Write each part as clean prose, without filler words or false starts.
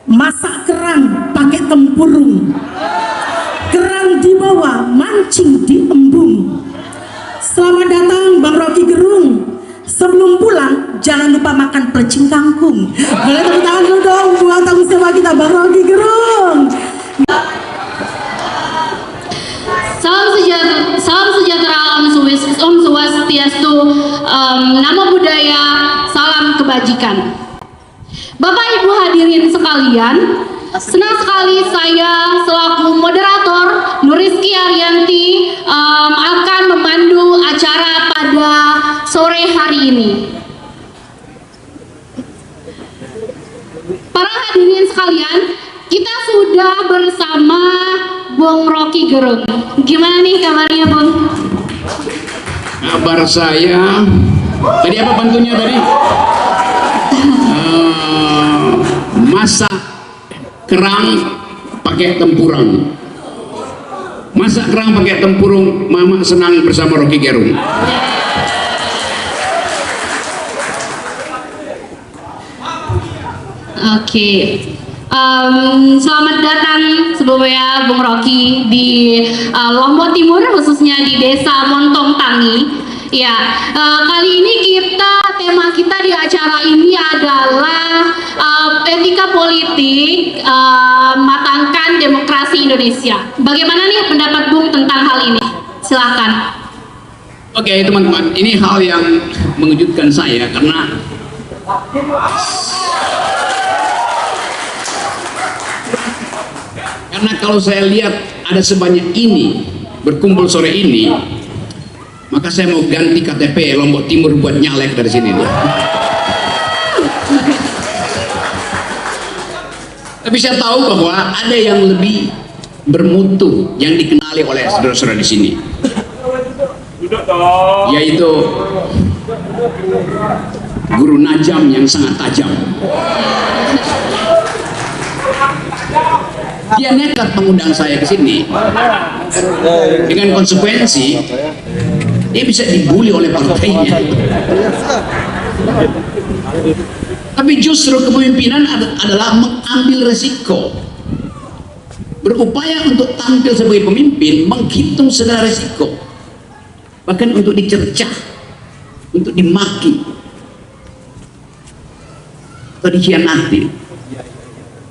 masak kerang pakai tempurung, kerang dibawa, mancing di embung. Selamat datang Bang Rocky Gerung. Sebelum pulang jangan lupa makan percing kangkung. Boleh tepuk tangan dulu dong buat tamu sewa kita Bang Rocky Gerung. Salam sejahtera, Om Swastiastu, Namo Buddhaya, salam kebajikan. Bapak Ibu hadirin sekalian, senang sekali saya selaku moderator Nuriski Arianti akan memandu acara pada sore hari ini. Para hadirin sekalian, kita sudah bersama Bung Rocky Gerung. Gimana nih kabarnya, Bung? Kabar saya, tadi apa bantunya tadi? Masak kerang pakai tempurung. Masak kerang pakai tempurung, Mama senang bersama Rocky Gerung. Oke. Selamat datang sebelumnya Bung Rocky di Lombok Timur, khususnya di Desa Montong Tangi. Ya, kali ini tema kita di acara ini adalah etika politik, matangkan demokrasi Indonesia. Bagaimana nih pendapat Bung tentang hal ini? Silakan. Oke teman-teman, ini hal yang mengejutkan saya karena kalau saya lihat ada sebanyak ini berkumpul sore ini, maka saya mau ganti KTP Lombok Timur buat nyalek dari sini. Tapi saya tahu bahwa ada yang lebih bermutu yang dikenali oleh saudara-saudara di sini, yaitu guru najam yang sangat tajam. Dia nekat mengundang saya ke sini dengan konsekuensi dia bisa dibully oleh partainya. Tapi justru kepemimpinan adalah mengambil resiko, berupaya untuk tampil sebagai pemimpin, menghitung segala resiko, bahkan untuk dicercah, untuk dimaki atau dikhianati.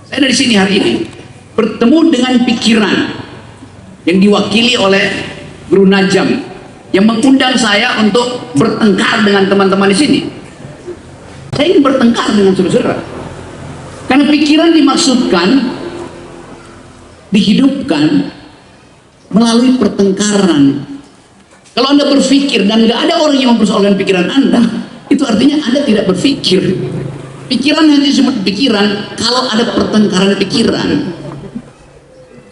Saya dari sini hari ini bertemu dengan pikiran yang diwakili oleh Guru Najam yang mengundang saya untuk bertengkar dengan teman-teman di sini. Saya ingin bertengkar dengan saudara-saudara karena pikiran dimaksudkan dihidupkan melalui pertengkaran. Kalau Anda berpikir dan nggak ada orang yang mempersoalkan pikiran Anda, itu artinya Anda tidak berpikir. Pikiran hanya disebut pikiran kalau ada pertengkaran pikiran.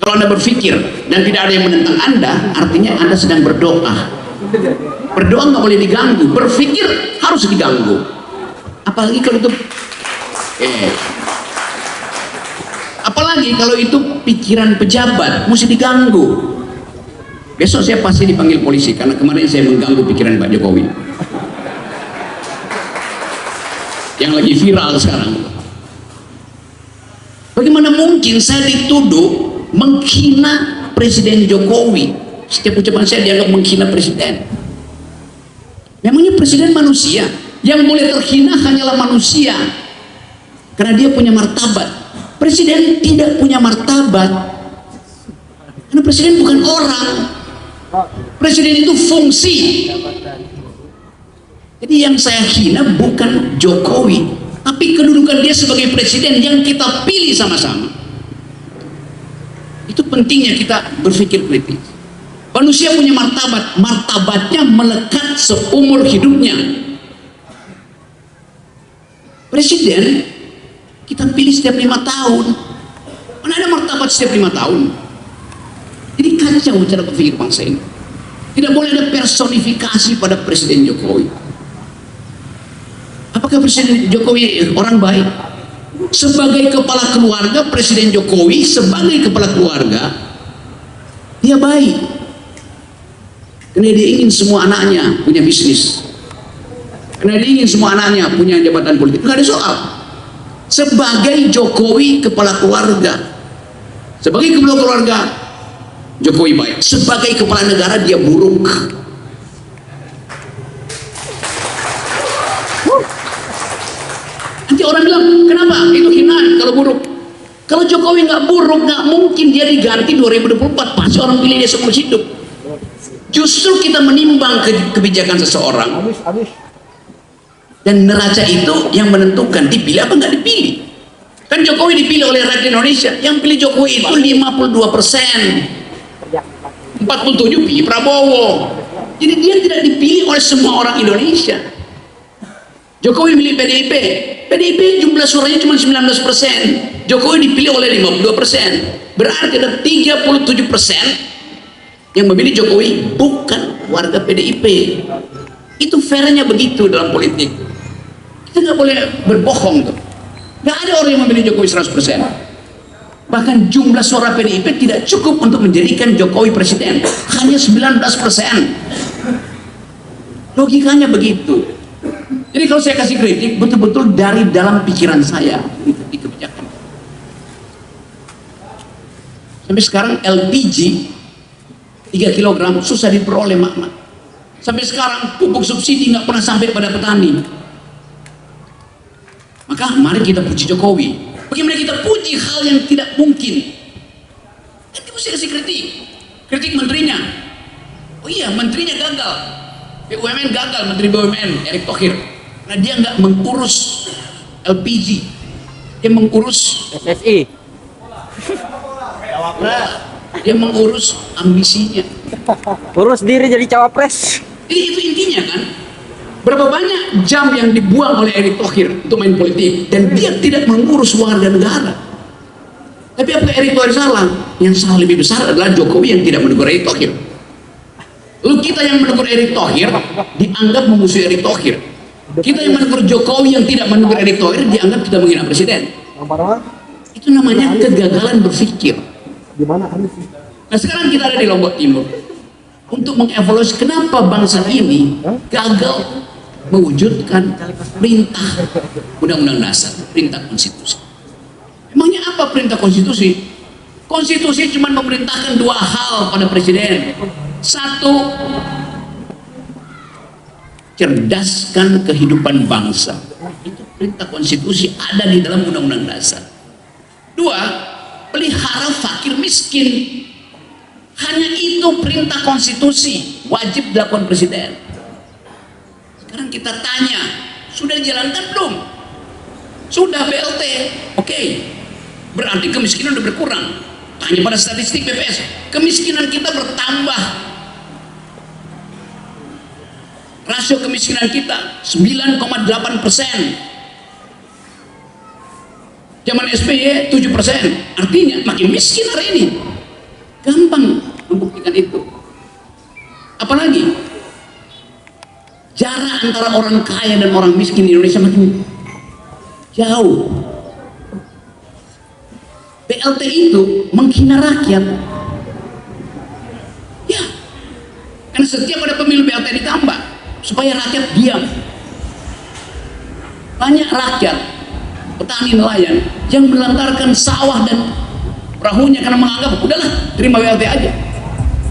Kalau Anda berpikir dan tidak ada yang menentang Anda, artinya Anda sedang berdoa. Berdoa nggak boleh diganggu, berpikir harus diganggu. Apalagi kalau itu, apalagi kalau itu pikiran pejabat, mesti diganggu. Besok saya pasti dipanggil polisi karena kemarin saya mengganggu pikiran Pak Jokowi, yang lagi viral sekarang. Bagaimana mungkin saya dituduh menghina Presiden Jokowi? Setiap ucapan saya dianggap menghina presiden. Memangnya presiden manusia? Yang boleh terhina hanyalah manusia karena dia punya martabat. Presiden tidak punya martabat karena presiden bukan orang. Presiden itu fungsi. Jadi yang saya hina bukan Jokowi, tapi kedudukan dia sebagai presiden yang kita pilih sama-sama. Itu pentingnya kita berpikir kritis. Manusia punya martabat, martabatnya melekat seumur hidupnya. Presiden kita pilih setiap 5 tahun. Mana ada martabat setiap 5 tahun? Jadi kacau cara berpikir bangsa ini. Tidak boleh ada personifikasi pada Presiden Jokowi. Apakah Presiden Jokowi orang baik? Sebagai kepala keluarga, Presiden Jokowi sebagai kepala keluarga dia baik. Karena dia ingin semua anaknya punya bisnis. Karena dia ingin semua anaknya punya jabatan politik. Nggak ada soal. Sebagai Jokowi kepala keluarga, sebagai kepala keluarga Jokowi baik, sebagai kepala negara dia buruk. Nanti orang bilang, kenapa? Itu hinaan kalau buruk. Kalau Jokowi nggak buruk, nggak mungkin dia diganti 2024. Pasti orang pilih dia seumur hidup. Justru kita menimbang kebijakan seseorang, dan neraca itu yang menentukan dipilih apa nggak dipilih. Kan Jokowi dipilih oleh rakyat Indonesia. Yang pilih Jokowi itu 52%, 47 pilih Prabowo. Jadi dia tidak dipilih oleh semua orang Indonesia. Jokowi milih PDIP, PDIP jumlah suaranya cuma 19%, Jokowi dipilih oleh 52%. Berarti ada 37% yang memilih Jokowi bukan warga PDIP. Itu fairnya begitu dalam politik. Kita nggak boleh berbohong tuh. Nggak ada orang yang memilih Jokowi 100%. Bahkan jumlah suara PDIP tidak cukup untuk menjadikan Jokowi presiden, hanya 19%. Logikanya begitu. Jadi kalau saya kasih kritik, betul-betul dari dalam pikiran saya di kebijakan. Sampai sekarang LPG 3 kg susah diperoleh, mak. Sampai sekarang pupuk subsidi nggak pernah sampai pada petani. Maka mari kita puji Jokowi. Bagaimana kita puji hal yang tidak mungkin? Kita mesti kasih kritik. Kritik menterinya. Oh iya, menterinya gagal. BUMN gagal, Menteri BUMN Erick Thohir. Karena dia nggak mengurus LPG, dia mengurus SSI. dia mengurus ambisinya. Urus diri jadi cawapres. Jadi itu intinya kan. Berapa banyak jam yang dibuang oleh Erick Thohir untuk main politik, dan dia tidak mengurus warga negara. Tapi apakah Erick Thohir salah? Yang salah lebih besar adalah Jokowi yang tidak menegur Erick Thohir. Lalu kita yang menegur Erick Thohir dianggap memusuhi Erick Thohir. Kita yang menegur Jokowi yang tidak menegur Erick Thohir dianggap kita menghina presiden. Itu namanya kegagalan berpikir. Nah sekarang kita ada di Lombok Timur untuk mengevaluasi kenapa bangsa ini gagal mewujudkan perintah undang-undang dasar, perintah konstitusi. Emangnya apa perintah konstitusi? Konstitusi cuma memerintahkan 2 hal pada presiden. 1, cerdaskan kehidupan bangsa. Itu perintah konstitusi ada di dalam undang-undang dasar. 2, pelihara fakir miskin. Hanya itu perintah konstitusi, wajib dilakukan presiden. Sekarang kita tanya, sudah dijalankan belum? Sudah BLT, oke. Berarti kemiskinan sudah berkurang. Tanya pada statistik BPS, kemiskinan kita bertambah. Rasio kemiskinan kita 9,8%. Zaman SBY 7%. Artinya makin miskin hari ini. Gampang membuktikan itu. Apalagi jarak antara orang kaya dan orang miskin di Indonesia makin jauh. BLT itu menghina rakyat. Ya, karena setiap ada pemilu BLT ditambah supaya rakyat diam. Banyak rakyat, petani nelayan yang melantarkan sawah dan perahunya karena menganggap udahlah terima BLT aja.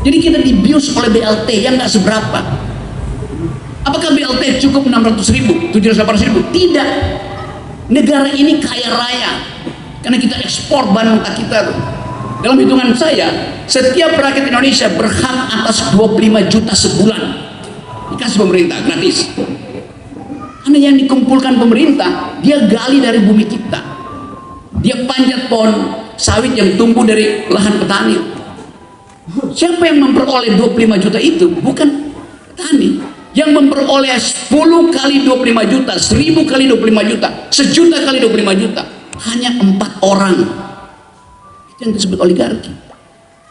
Jadi kita dibius oleh BLT yang nggak seberapa. Apakah BLT cukup 600.000, 700.000? Tidak. Negara ini kaya raya karena kita ekspor bahan mentah kita tuh. Dalam hitungan saya, setiap rakyat Indonesia berhak atas 25 juta sebulan dikasih pemerintah gratis. Karena yang dikumpulkan pemerintah, dia gali dari bumi kita. Dia panjat pohon sawit yang tumbuh dari lahan petani. Siapa yang memperoleh 25 juta itu? Bukan petani. Yang memperoleh 10 kali 25 juta, 1000 kali 25 juta, 1 juta kali 25 juta, hanya 4 orang. Itu yang disebut oligarki,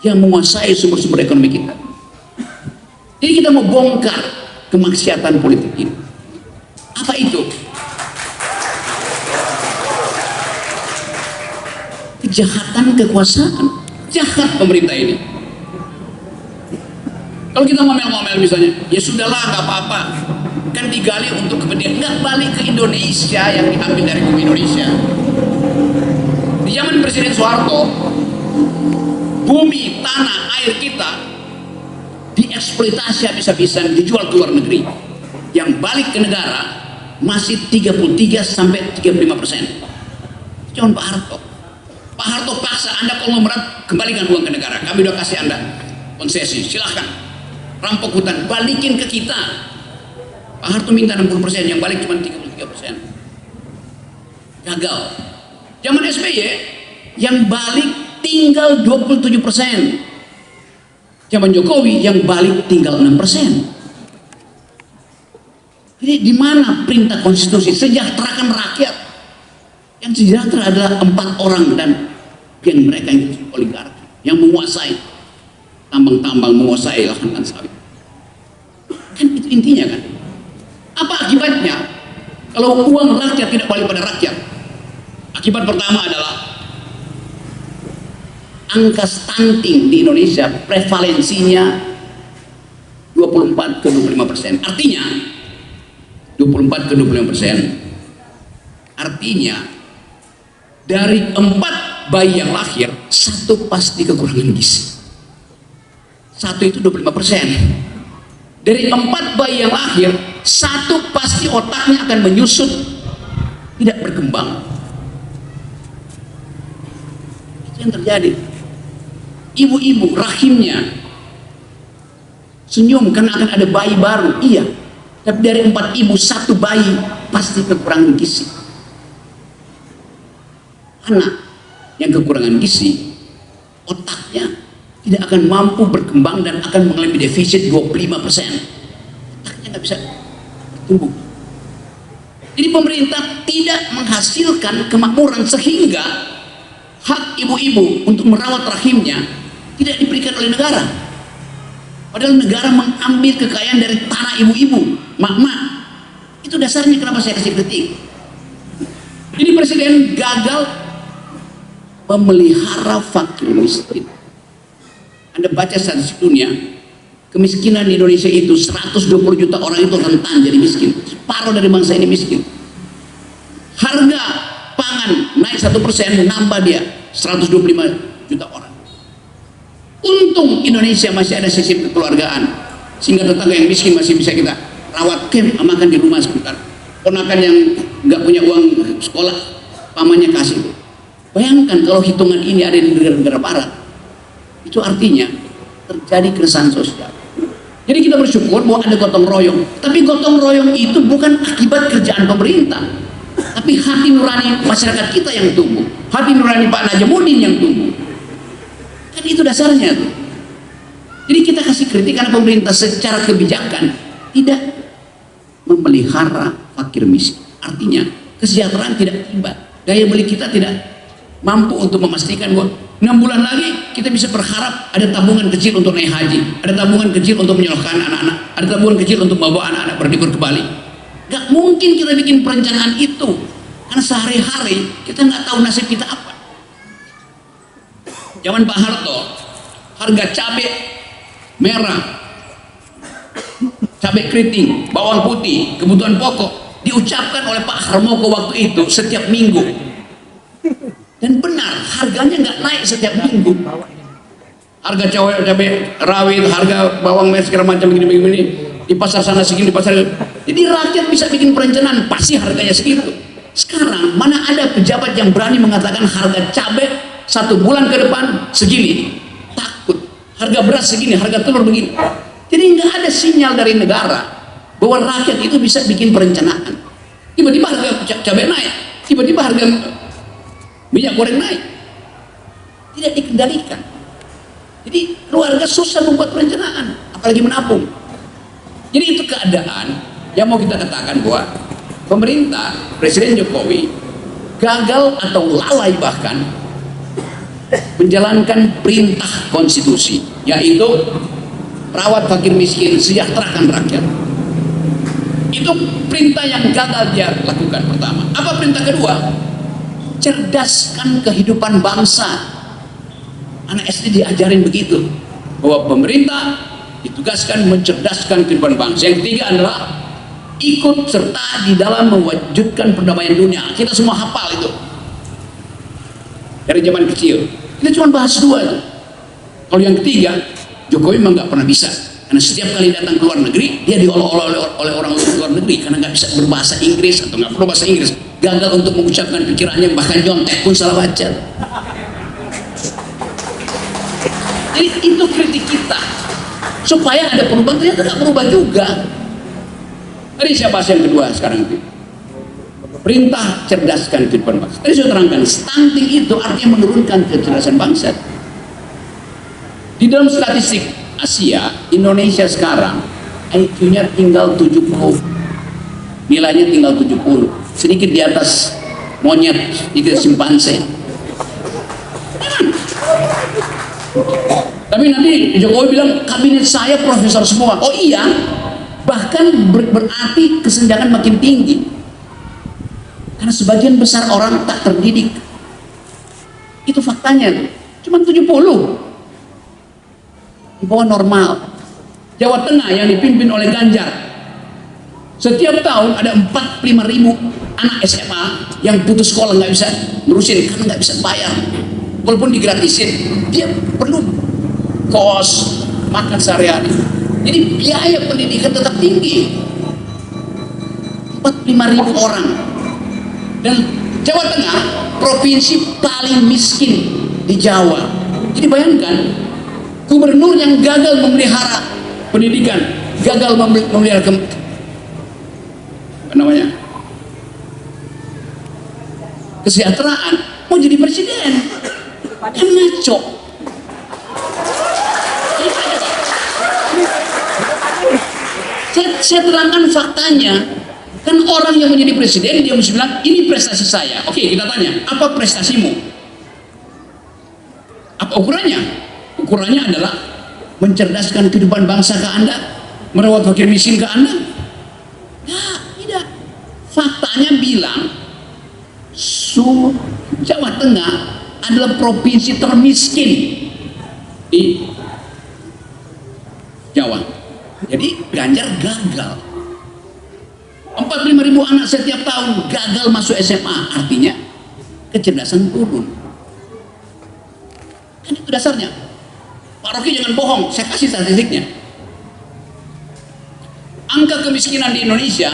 yang menguasai sumber-sumber ekonomi kita. Jadi kita mau bongkar kemaksiatan politik ini. Apa itu? Kejahatan kekuasaan. Jahat pemerintah ini. Kalau kita ngomel-ngomel misalnya, ya sudahlah nggak apa-apa, kan digali untuk kepentingan, nggak balik ke Indonesia yang diambil dari bumi Indonesia. Presiden Soeharto, bumi, tanah, air kita dieksploitasi habis-habisan, dijual ke luar negeri. Yang balik ke negara masih 33 sampai 35%. Cuman Pak Harto. Pak Harto paksa Anda konglomerat kembalikan uang ke negara. Kami udah kasih Anda konsesi, silahkan rampok hutan, balikin ke kita. Pak Harto minta 60%, yang balik cuma 33%. Gagal. Zaman SBY yang balik tinggal 27%. Zaman Jokowi yang balik tinggal 6%. Jadi di mana perintah konstitusi sejahterakan rakyat? Yang sejahtera adalah 4 orang dan yang mereka yang oligarki, yang menguasai tambang-tambang, menguasai lahan sawit. Kan itu intinya kan. Apa akibatnya kalau uang rakyat tidak balik pada rakyat? Akibat pertama adalah angka stunting di Indonesia prevalensinya 24 ke 25%. Artinya 24 ke 25%. Artinya dari 4 bayi yang lahir, 1 pasti kekurangan gizi. 1 itu 25%. Dari 4 bayi yang lahir, 1 pasti otaknya akan menyusut, tidak berkembang. Itu yang terjadi. Ibu-ibu rahimnya senyum karena akan ada bayi baru, iya. Tapi dari 4 ibu, 1 bayi pasti kekurangan gizi. Anak yang kekurangan gizi, otaknya tidak akan mampu berkembang dan akan mengalami defisit 25%. Otaknya nggak bisa tumbuh. Jadi pemerintah tidak menghasilkan kemakmuran sehingga hak ibu-ibu untuk merawat rahimnya tidak diberikan oleh negara. Padahal negara mengambil kekayaan dari tanah ibu-ibu, mak-mak. Itu dasarnya kenapa saya kasih kritik. Jadi presiden gagal memelihara fakir miskin. Anda baca statistik dunia, kemiskinan di Indonesia itu 120 juta orang itu rentan jadi miskin. Separuh dari bangsa ini miskin. Harga pangan naik 1%, nambah dia 125 juta orang. Untung Indonesia masih ada sistem kekeluargaan, sehingga tetangga yang miskin masih bisa kita rawat, makan di rumah sebentar. Ponakan yang nggak punya uang sekolah, pamannya kasih. Bayangkan kalau hitungan ini ada di negara-negara barat, itu artinya terjadi keresahan sosial. Jadi kita bersyukur bahwa ada gotong royong, tapi gotong royong itu bukan akibat kerjaan pemerintah, tapi hati nurani masyarakat kita yang tumbuh, hati nurani Pak Najamuddin yang tumbuh. Kan itu dasarnya tuh. Jadi kita kasih kritik karena pemerintah secara kebijakan tidak memelihara fakir miskin. Artinya kesejahteraan tidak tiba, daya beli kita tidak mampu untuk memastikan bahwa 6 bulan lagi kita bisa berharap ada tabungan kecil untuk naik haji, ada tabungan kecil untuk menyekolahkan anak-anak, ada tabungan kecil untuk membawa anak-anak berlibur ke Bali. Gak mungkin kita bikin perencanaan itu karena sehari-hari kita nggak tahu nasib kita apa. Zaman Pak Harto, harga cabai merah, cabai keriting, bawang putih, kebutuhan pokok diucapkan oleh Pak Harmoko waktu itu setiap minggu. Dan benar, harganya nggak naik setiap minggu. Harga cabai rawit, harga bawang merah segala macam begini-begini, di pasar sana segini, di pasar. Jadi rakyat bisa bikin perencanaan, pasti harganya segitu. Sekarang mana ada pejabat yang berani mengatakan harga cabai 1 bulan ke depan segini? Takut. Harga beras segini, harga telur begini. Jadi nggak ada sinyal dari negara bahwa rakyat itu bisa bikin perencanaan. Tiba-tiba harga cabai naik, tiba-tiba harga minyak goreng naik, tidak dikendalikan. Jadi keluarga susah membuat perencanaan, apalagi menabung. Jadi itu keadaan yang mau kita katakan bahwa pemerintah, Presiden Jokowi gagal atau lalai bahkan menjalankan perintah konstitusi, yaitu rawat fakir miskin, sejahterakan rakyat. Itu perintah yang gagal dia lakukan pertama. Apa perintah kedua? Cerdaskan kehidupan bangsa. Anak SD diajarin begitu, bahwa pemerintah ditugaskan mencerdaskan kehidupan bangsa. Yang ketiga adalah ikut serta di dalam mewujudkan perdamaian dunia. Kita semua hafal itu. dari zaman kecil. Kita cuma bahas dua tuh. Kalau yang ketiga, Jokowi memang nggak pernah bisa, karena setiap kali datang ke luar negeri dia diolok-olok oleh orang luar negeri karena nggak bisa berbahasa Inggris atau nggak perlu bahasa Inggris, gagal untuk mengucapkan pikirannya, bahkan nyontek pun salah baca. Jadi itu kritik kita supaya ada perubahan, ternyata nggak berubah juga. Tadi saya bahas yang kedua sekarang itu, perintah cerdaskan kehidupan bangsa. Tadi saya terangkan, stunting itu artinya menurunkan kecerdasan bangsa. Di dalam statistik Asia, Indonesia sekarang IQ-nya tinggal 70, nilainya tinggal 70, sedikit di atas monyet, sedikit simpanse. Tapi nanti Jokowi bilang kabinet saya profesor semua. Oh iya, bahkan berarti kesenjangan makin tinggi karena sebagian besar orang tak terdidik. Itu faktanya tuh, cuma 70 di bawah normal. Jawa Tengah yang dipimpin oleh Ganjar, setiap tahun ada 45.000 anak SMA yang putus sekolah, nggak bisa nerusin karena nggak bisa bayar, walaupun digratisin. Dia perlu kos, makan sehari-hari, jadi biaya pendidikan tetap tinggi. 45.000 orang. Dan Jawa Tengah provinsi paling miskin di Jawa. Jadi bayangkan, gubernur yang gagal memelihara pendidikan, gagal memelihara kesejahteraan, mau jadi presiden, kan ngaco. Saya terangkan faktanya. Kan orang yang menjadi presiden dia mesti bilang ini prestasi saya. Oke, kita tanya, apa prestasimu? Apa ukurannya? Ukurannya adalah mencerdaskan kehidupan bangsa ke Anda, merawat fakir miskin ke Anda? Ya, tidak. Faktanya bilang Jawa Tengah adalah provinsi termiskin di Jawa. Jadi Ganjar gagal. 45.000 anak setiap tahun gagal masuk SMA, artinya kecerdasan turun. Kan itu dasarnya. Pak Rocky jangan bohong, saya kasih statistiknya. Angka kemiskinan di Indonesia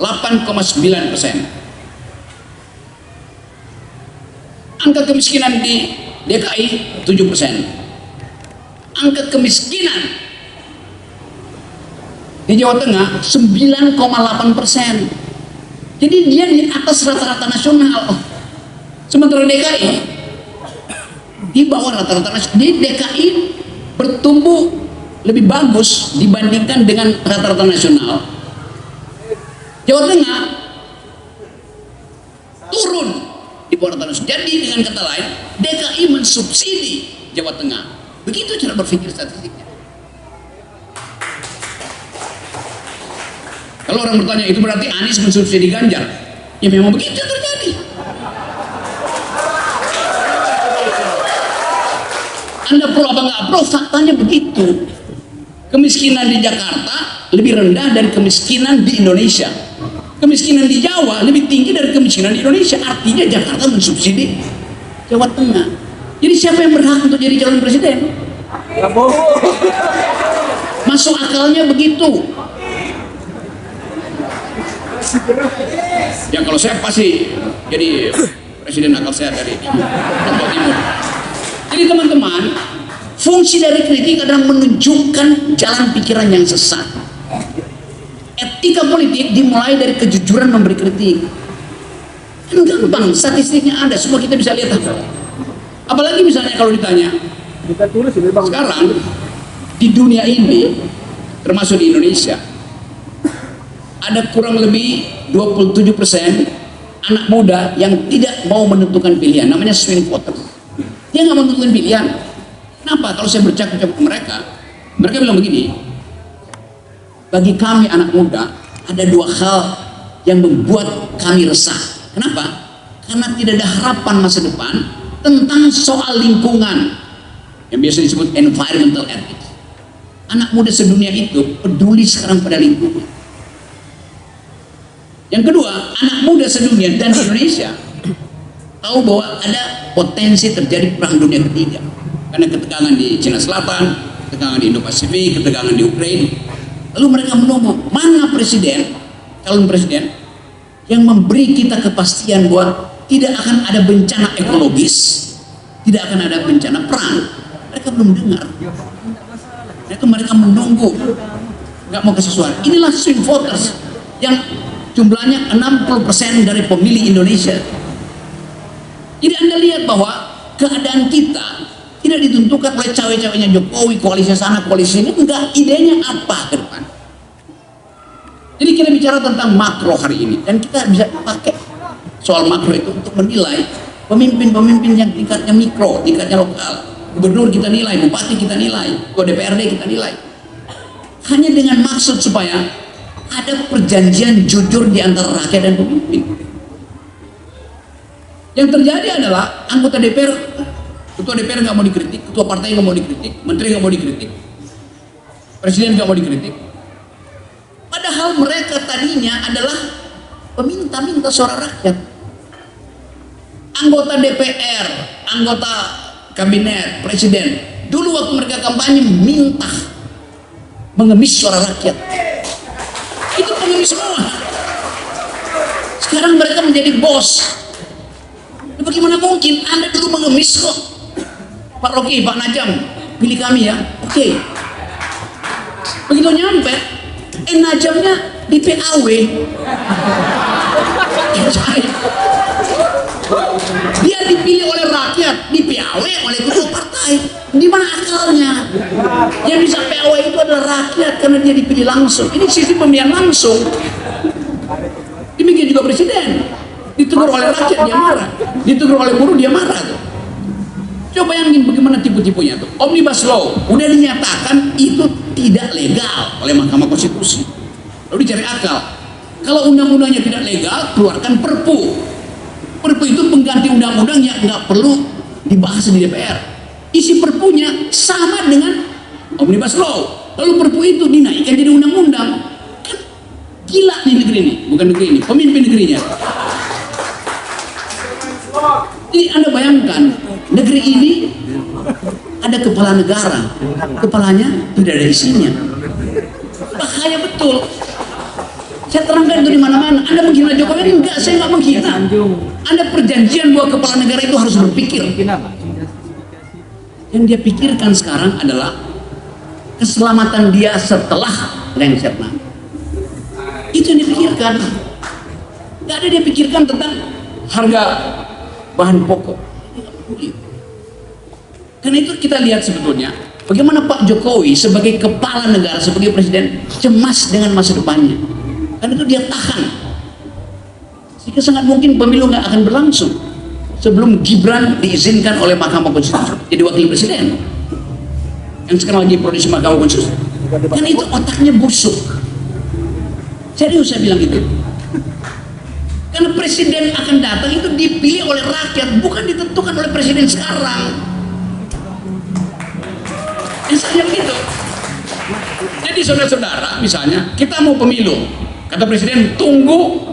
8,9%. Angka kemiskinan di DKI 7%. Angka kemiskinan di Jawa Tengah 9,8%. Jadi dia di atas rata-rata nasional. Sementara DKI di bawah rata-rata nasional. Di DKI bertumbuh lebih bagus dibandingkan dengan rata-rata nasional. Jawa Tengah turun di bawah rata-rata nasional. Jadi dengan kata lain, DKI mensubsidi Jawa Tengah. Begitu cara berpikir statistiknya. Kalau orang bertanya itu berarti Anies mensubsidi Ganjar, ya memang begitu terjadi. Anda pro apa nggak pro, faktanya begitu. Kemiskinan di Jakarta lebih rendah dari kemiskinan di Indonesia. Kemiskinan di Jawa lebih tinggi dari kemiskinan di Indonesia. Artinya Jakarta mensubsidi Jawa Tengah. Jadi siapa yang berhak untuk jadi calon presiden? Masuk akalnya begitu. Ya kalau saya pasti jadi presiden akal sehat dari Jawa Timur. Jadi teman-teman, fungsi dari kritik adalah menunjukkan jalan pikiran yang sesat. Etika politik dimulai dari kejujuran memberi kritik. Kan gampang, statistiknya ada, semua kita bisa lihat. Apalagi misalnya kalau ditanya, sekarang di dunia ini, termasuk di Indonesia, ada kurang lebih 27% anak muda yang tidak mau menentukan pilihan, namanya swing voters. Dia nggak mau menentukan pilihan. Kenapa? Kalau saya bercakap-cakap ke mereka bilang begini, bagi kami anak muda ada dua hal yang membuat kami resah. Kenapa? Karena tidak ada harapan masa depan tentang soal lingkungan yang biasa disebut environmental ethics. Anak muda sedunia itu peduli sekarang pada lingkungan. Yang kedua, anak muda sedunia dan di Indonesia tahu bahwa ada potensi terjadi perang dunia ketiga karena ketegangan di Cina Selatan, ketegangan di Indo-Pasifik, ketegangan di Ukraina. Lalu mereka menunggu mana calon presiden yang memberi kita kepastian bahwa tidak akan ada bencana ekologis, tidak akan ada bencana perang. Mereka belum dengar. Mereka menunggu, nggak mau kasih suara. Inilah swing voters yang jumlahnya 60% dari pemilih Indonesia. Jadi Anda lihat bahwa keadaan kita tidak ditentukan oleh cawe-cawenya Jokowi, koalisi sana, koalisi ini. Enggak, idenya apa ke depan. Jadi kita bicara tentang makro hari ini, dan kita bisa pakai soal makro itu untuk menilai pemimpin-pemimpin yang tingkatnya mikro, tingkatnya lokal. Gubernur kita nilai, bupati kita nilai, ketua DPRD kita nilai. Hanya dengan maksud supaya ada perjanjian jujur di antara rakyat dan pemimpin. Yang terjadi adalah anggota DPR, ketua DPR nggak mau dikritik, ketua partai nggak mau dikritik, menteri nggak mau dikritik, presiden nggak mau dikritik. Padahal mereka tadinya adalah peminta-minta suara rakyat. Anggota DPR, anggota kabinet, presiden, dulu waktu mereka kampanye minta mengemis suara rakyat. Itu pengemis semua. Sekarang mereka menjadi bos. Bagaimana mungkin Anda dulu mengemis kok? Pak Rocky, Pak Najam, pilih kami ya. Oke. Begitu nyampe, Najamnya di PAW. Dia dipilih oleh rakyat, di PAW oleh ketua partai. Di mana akalnya? Yang bisa PAW itu adalah rakyat karena dia dipilih langsung. Ini sistem pemilihan langsung. Demikian juga presiden. Ditegur oleh rakyat dia marah, ditegur oleh buruh dia marah tuh. Coba bayangin bagaimana tipu-tipunya tuh. Omnibus Law udah dinyatakan itu tidak legal oleh Mahkamah Konstitusi. Lalu dicari akal. Kalau undang-undangnya tidak legal, keluarkan Perpu. Perpu itu pengganti undang-undang yang nggak perlu dibahas di DPR. Isi Perpunya sama dengan Omnibus Law. Lalu Perpu itu dinaikkan jadi undang-undang. Kan gila nih negeri ini, bukan negeri ini, pemimpin negerinya. Jadi Anda bayangkan, negeri ini ada kepala negara, kepalanya tidak ada isinya. Bahaya betul. Saya terangkan itu di mana-mana. Anda menghina Jokowi? Enggak, saya nggak menghina. Ada perjanjian bahwa kepala negara itu harus berpikir. Yang dia pikirkan sekarang adalah keselamatan dia setelah lengser nanti. Itu yang dipikirkan. Nggak ada dia pikirkan tentang harga bahan pokok. Karena itu kita lihat sebetulnya bagaimana Pak Jokowi sebagai kepala negara, sebagai presiden cemas dengan masa depannya. Karena itu dia tahan. Sehingga sangat mungkin pemilu nggak akan berlangsung sebelum Gibran diizinkan oleh Mahkamah Konstitusi jadi wakil presiden. Yang sekarang lagi produksi Mahkamah Konstitusi. Karena itu otaknya busuk. Serius saya bilang itu. Karena presiden akan datang itu dipilih oleh rakyat, bukan ditentukan oleh presiden sekarang. Misalnya begitu. Jadi saudara-saudara, misalnya kita mau pemilu, kata presiden tunggu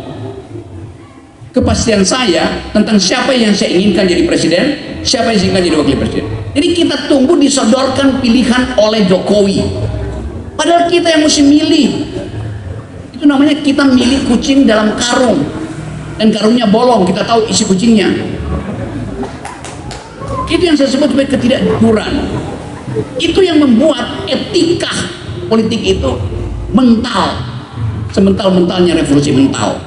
kepastian saya tentang siapa yang saya inginkan jadi presiden, siapa yang saya inginkan jadi wakil presiden. Jadi kita tunggu disodorkan pilihan oleh Jokowi. Padahal kita yang mesti milih. Itu namanya kita milih kucing dalam karung. Dan karungnya bolong, kita tahu isi kucingnya. Itu yang saya sebut sebagai ketidakjujuran. Itu yang membuat etika politik itu mental, semental-mentalnya revolusi mental.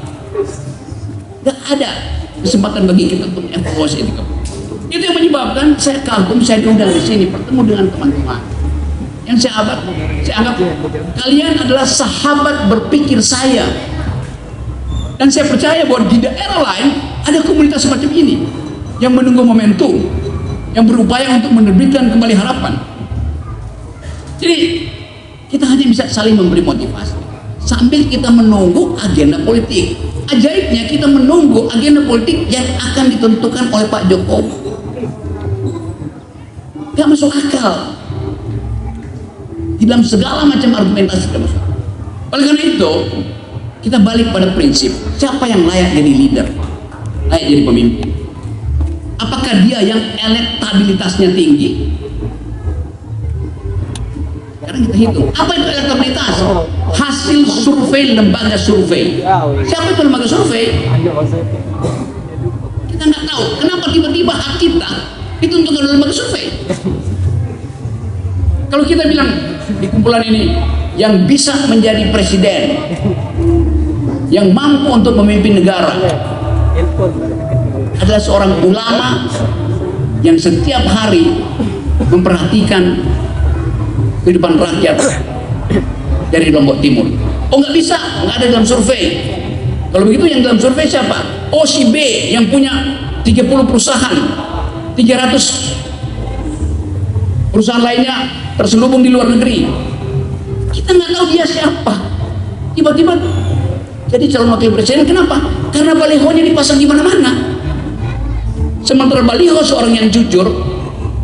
Gak ada kesempatan bagi kita untuk evaluasi etika. Itu yang menyebabkan saya kagum, saya diundang di sini bertemu dengan teman-teman yang saya anggap kalian adalah sahabat berpikir saya. Dan saya percaya bahwa di daerah lain ada komunitas semacam ini yang menunggu momentum, yang berupaya untuk menerbitkan kembali harapan. Jadi kita hanya bisa saling memberi motivasi sambil kita menunggu agenda politik. Ajaibnya kita menunggu agenda politik yang akan ditentukan oleh Pak Jokowi. Gak masuk akal. Di dalam segala macam argumentasi tidak masuk akal. Oleh karena itu kita balik pada prinsip siapa yang layak jadi leader, layak jadi pemimpin. Apakah dia yang elektabilitasnya tinggi? Sekarang kita hitung, apa itu elektabilitas? Hasil survei lembaga survei. Siapa itu lembaga survei? Kita nggak tahu. Kenapa tiba-tiba hak kita ditentukan oleh lembaga survei? Kalau kita bilang di kumpulan ini yang bisa menjadi presiden, yang mampu untuk memimpin negara adalah seorang ulama yang setiap hari memperhatikan kehidupan rakyat dari Lombok Timur. Oh, nggak bisa, nggak ada dalam survei. Kalau begitu yang dalam survei siapa? Oh, si B yang punya 30 perusahaan, 300 perusahaan lainnya terselubung di luar negeri. Kita nggak tahu dia siapa. Tiba-tiba jadi calon wakil presiden. Kenapa? Karena balihonya dipasang di mana-mana. Sementara baliho seorang yang jujur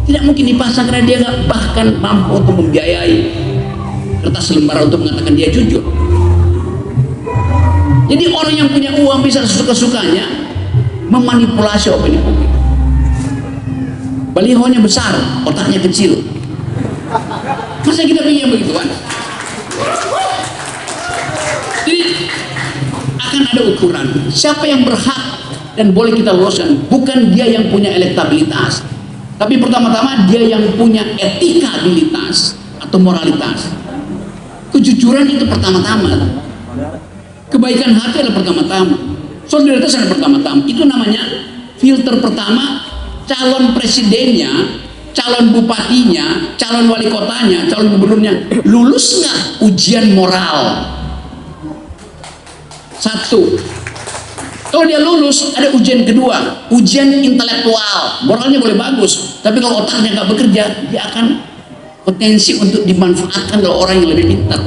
tidak mungkin dipasang karena dia nggak bahkan mampu untuk membiayai kertas lembar untuk mengatakan dia jujur. Jadi orang yang punya uang bisa sesuka-sukanya memanipulasi opini publik. Balihonya besar, otaknya kecil. Masa kita pikir begitu kan? Jadi akan ada ukuran siapa yang berhak dan boleh kita loloskan. Bukan dia yang punya elektabilitas, tapi pertama-tama dia yang punya etikabilitas atau moralitas. Kejujuran itu pertama-tama, kebaikan hati adalah pertama-tama, solidaritas adalah pertama-tama. Itu namanya filter pertama. Calon presidennya, calon bupatinya, calon wali kotanya, calon gubernurnya lulus nggak ujian moral? Satu. Kalau dia lulus, ada ujian kedua, ujian intelektual. Moralnya boleh bagus, tapi kalau otaknya nggak bekerja, dia akan potensi untuk dimanfaatkan oleh orang yang lebih pintar.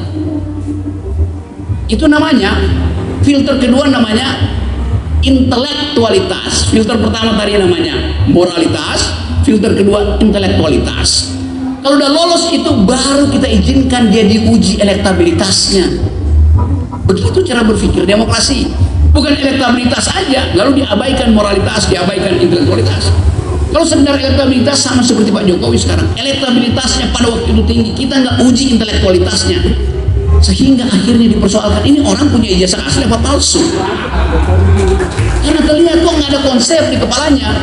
Itu namanya filter kedua, namanya intelektualitas. Filter pertama tadi namanya moralitas, filter kedua intelektualitas. Kalau udah lolos itu baru kita izinkan dia diuji elektabilitasnya. Begitu cara berpikir demokrasi. Bukan elektabilitas aja lalu diabaikan moralitas, diabaikan intelektualitas. Kalau sekedar elektabilitas sama seperti Pak Jokowi sekarang, elektabilitasnya pada waktu itu tinggi, kita nggak uji intelektualitasnya, sehingga akhirnya dipersoalkan ini orang punya ijazah asli apa palsu. Karena terlihat kok nggak ada konsep di kepalanya.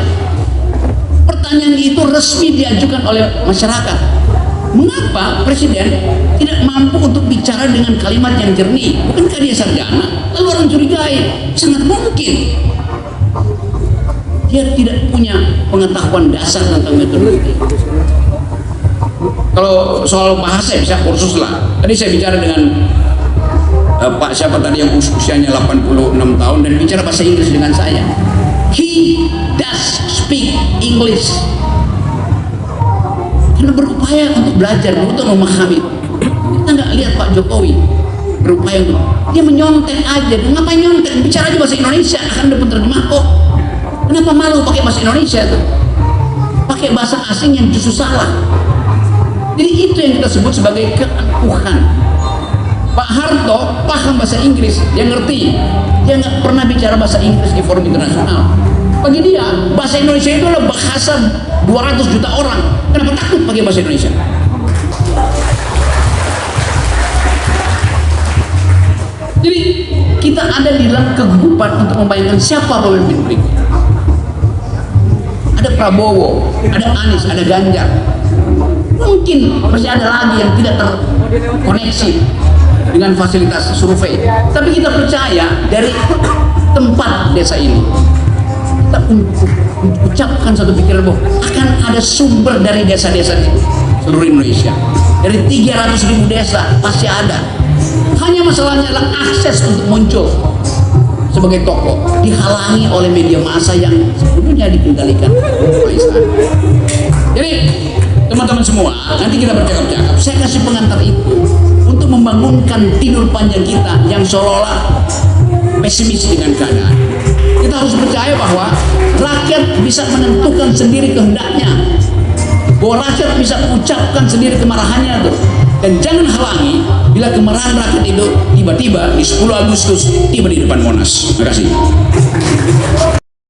Pertanyaan itu resmi diajukan oleh masyarakat. Mengapa presiden tidak mampu untuk bicara dengan kalimat yang jernih? Bukankah dia sarjana? Lalu orang curigai, sangat mungkin dia tidak punya pengetahuan dasar tentang metodologi. Kalau soal bahasa bisa kursus lah. Tadi saya bicara dengan Pak siapa tadi yang usianya 86 tahun dan bicara bahasa Inggris dengan saya. He does speak English. Karena berupaya untuk belajar, untuk memahami. Kita nggak lihat Pak Jokowi berupaya untuk dia menyontek aja. Ngapain nyontek? Bicara aja bahasa Indonesia, akan dapat terjemah kok. Kenapa malu pakai bahasa Indonesia tuh? Pakai bahasa asing yang justru salah. Jadi itu yang kita sebut sebagai keangkuhan. Pak Harto paham bahasa Inggris, dia ngerti. Dia nggak pernah bicara bahasa Inggris di forum internasional. Bagi dia, bahasa Indonesia itu adalah bahasa 200 juta orang. Kenapa takut pakai bahasa Indonesia? Jadi kita ada di dalam kegegupan untuk membayangkan siapa pemimpin berikutnya. Ada Prabowo, ada Anies, ada Ganjar. Mungkin masih ada lagi yang tidak terkoneksi dengan fasilitas survei. Tapi kita percaya dari tempat desa ini, kita ucapkan satu pikiran bahwa akan ada sumber dari desa-desa di seluruh Indonesia. Dari 300.000 desa pasti ada. Hanya masalahnya adalah akses untuk muncul sebagai tokoh dihalangi oleh media massa yang sebelumnya dikendalikan oleh istana. Jadi teman-teman semua, nanti kita bercakap-cakap. Saya kasih pengantar itu untuk membangunkan tidur panjang kita yang seolah-olah pesimis dengan keadaan. Kita harus percaya bahwa rakyat bisa menentukan sendiri kehendaknya, bahwa rakyat bisa mengucapkan sendiri kemarahannya tuh. Dan jangan halangi bila kemarahan rakyat itu tiba-tiba di 10 Agustus tiba di depan Monas. Terima kasih.